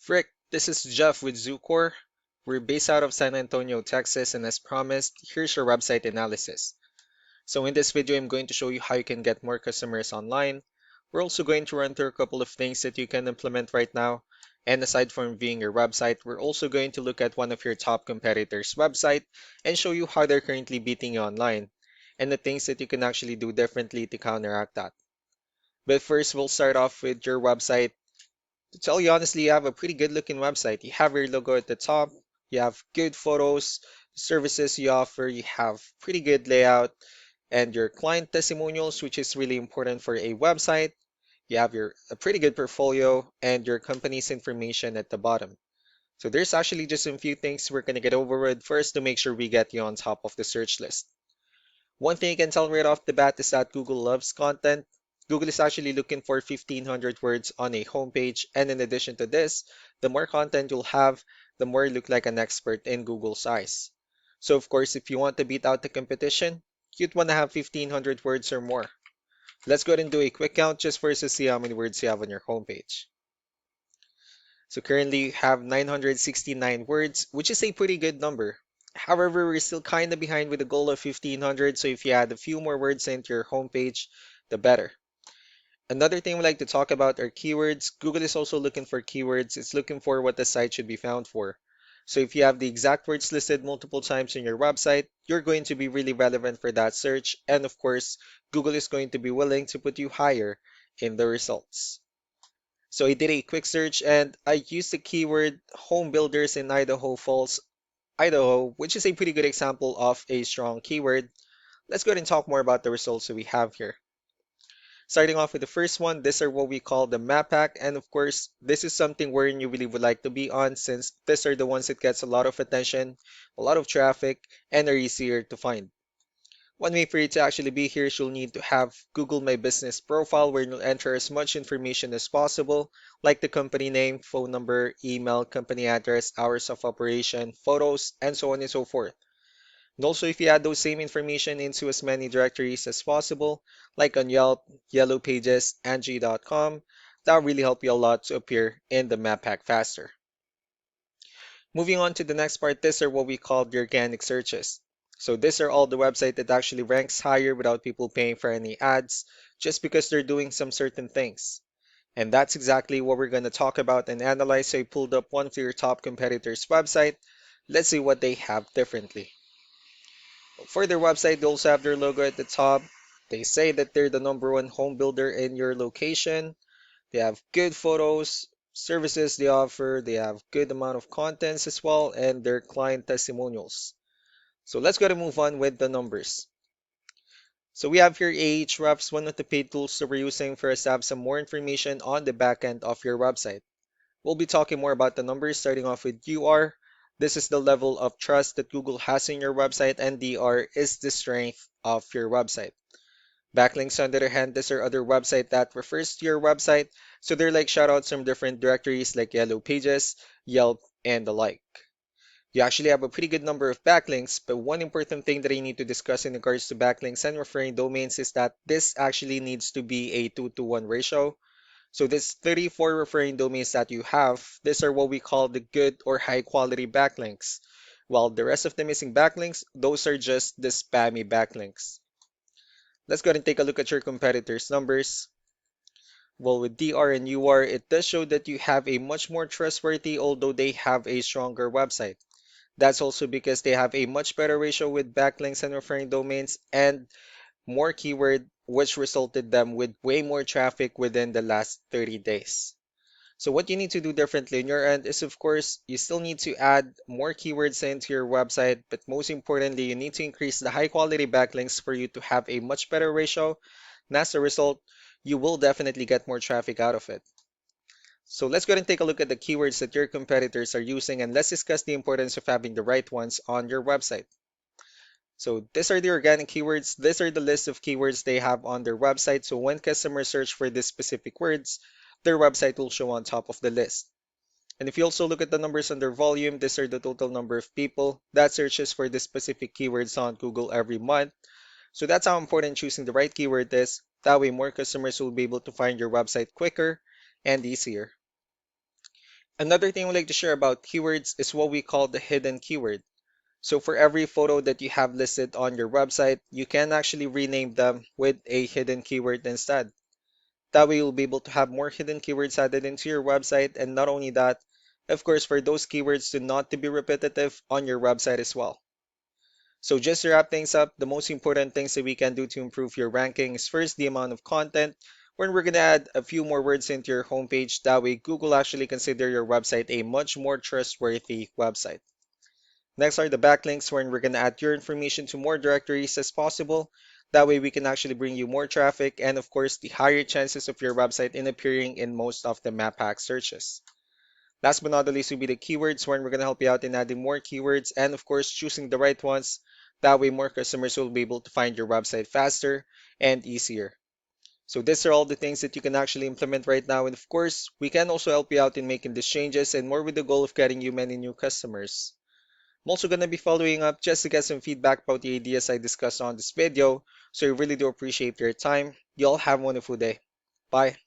Frick, this is Jeff with Zucor. We're based out of San Antonio, Texas, and as promised, here's your website analysis. So in this video, I'm going to show you how you can get more customers online. We're also going to run through a couple of things that you can implement right now. And aside from viewing your website, we're also going to look at one of your top competitors' website and show you how they're currently beating you online and the things that you can actually do differently to counteract that. But first, we'll start off with your website. To tell you honestly, you have a pretty good looking website. You have your logo at the top, you have good photos, services you offer, you have pretty good layout, and your client testimonials, which is really important for a website. You have a pretty good portfolio and your company's information at the bottom. So there's actually just a few things we're gonna get over with first to make sure we get you on top of the search list. One thing you can tell right off the bat is that Google loves content. Google is actually looking for 1,500 words on a homepage, and in addition to this, the more content you'll have, the more you look like an expert in Google's eyes. So of course, if you want to beat out the competition, you'd want to have 1,500 words or more. Let's go ahead and do a quick count just for us to see how many words you have on your homepage. So currently you have 969 words, which is a pretty good number. However, we're still kind of behind with the goal of 1,500, so if you add a few more words into your homepage, the better. Another thing we like to talk about are keywords. Google is also looking for keywords. It's looking for what the site should be found for. So if you have the exact words listed multiple times in your website, you're going to be really relevant for that search. And of course, Google is going to be willing to put you higher in the results. So I did a quick search and I used the keyword home builders in Idaho Falls, Idaho, which is a pretty good example of a strong keyword. Let's go ahead and talk more about the results that we have here. Starting off with the first one, these are what we call the map pack. And of course, this is something wherein you really would like to be on since these are the ones that gets a lot of attention, a lot of traffic, and are easier to find. One way for you to actually be here is you'll need to have Google My Business profile where you'll enter as much information as possible, like the company name, phone number, email, company address, hours of operation, photos, and so on and so forth. And also, if you add those same information into as many directories as possible, like on Yelp, Yellow Pages, Angie.com, that'll really help you a lot to appear in the map pack faster. Moving on to the next part, these are what we call the organic searches. So these are all the website that actually ranks higher without people paying for any ads, just because they're doing some certain things. And that's exactly what we're going to talk about and analyze. So I pulled up one of your top competitors' website. Let's see what they have differently. For their website, they also have their logo at the top. They say that they're the number one home builder in your location. They have good photos, services they offer, they have good amount of contents as well, and their client testimonials. So let's go to move on with the numbers. So we have here Ahrefs, one of the paid tools that we're using for us to have some more information on the back end of your website. We'll be talking more about the numbers starting off with UR. This is the level of trust that Google has in your website, and DR is the strength of your website. Backlinks, on the other hand, these are other website that refers to your website. So they're like shoutouts from different directories like Yellow Pages, Yelp, and the like. You actually have a pretty good number of backlinks, but one important thing that I need to discuss in regards to backlinks and referring domains is that this actually needs to be a 2-to-1 ratio. So this 34 referring domains that you have, these are what we call the good or high quality backlinks. While the rest of the missing backlinks, those are just the spammy backlinks. Let's go ahead and take a look at your competitors' numbers. Well, with DR and UR, it does show that you have a much more trustworthy, although they have a stronger website. That's also because they have a much better ratio with backlinks and referring domains and more keyword, which resulted them with way more traffic within the last 30 days. So what you need to do differently on your end is, of course, you still need to add more keywords into your website, but most importantly, you need to increase the high quality backlinks for you to have a much better ratio. And as a result, you will definitely get more traffic out of it. So let's go ahead and take a look at the keywords that your competitors are using, and let's discuss the importance of having the right ones on your website. So these are the organic keywords. These are the list of keywords they have on their website. So when customers search for these specific words, their website will show on top of the list. And if you also look at the numbers under volume, these are the total number of people that searches for the specific keywords on Google every month. So that's how important choosing the right keyword is. That way more customers will be able to find your website quicker and easier. Another thing we like to share about keywords is what we call the hidden keyword. So for every photo that you have listed on your website, you can actually rename them with a hidden keyword instead. That way you'll be able to have more hidden keywords added into your website, and not only that, of course, for those keywords to not to be repetitive on your website as well. So just to wrap things up, the most important things that we can do to improve your ranking is first the amount of content, when we're going to add a few more words into your homepage. That way Google actually consider your website a much more trustworthy website. Next are the backlinks, wherein we're going to add your information to more directories as possible. That way we can actually bring you more traffic and of course the higher chances of your website in appearing in most of the map hack searches. Last but not the least will be the keywords, wherein we're going to help you out in adding more keywords and of course choosing the right ones. That way more customers will be able to find your website faster and easier. So these are all the things that you can actually implement right now. And of course, we can also help you out in making these changes and more with the goal of getting you many new customers. I'm also going to be following up just to get some feedback about the ideas I discussed on this video. So I really do appreciate your time. You all have a wonderful day. Bye.